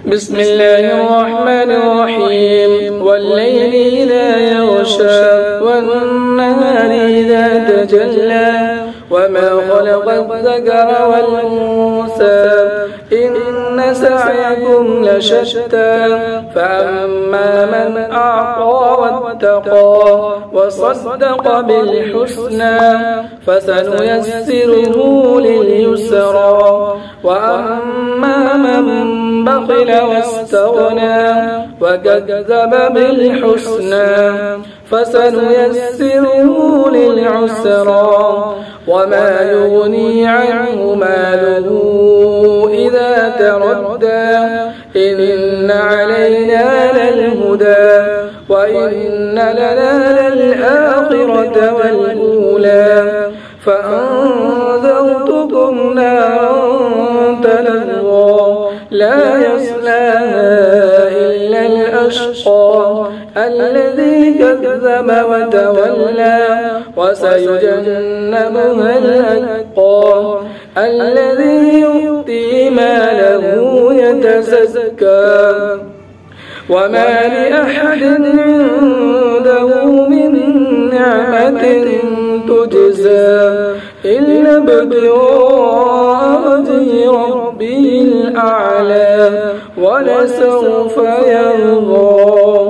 بسم الله الرحمن الرحيم والليل إذا يغشى والنهار إذا تجلى وما خلق الذكر والأنثى إن سعيكم لشتى فأما من أعطى واتقى وصدق بالحسنى فسنيسره لليسرى وأما من بخل واستغنى وكذب بالحسنى فسنيسره للعسرى وما يغني عنه ماله إذا تردى إن علينا للهدى وإن لنا للآخرة والأولى فأنذرتكم نارا تلظى لا يصلاها إلا الأشقى الذي كذب وتولى وسيجنبها الأتقى الذي يؤتي ماله يتزكى وما لأحد عنده من نعمة تجزى إلا ابتغاء وجه ربه الأعلى ولسوف يرضى.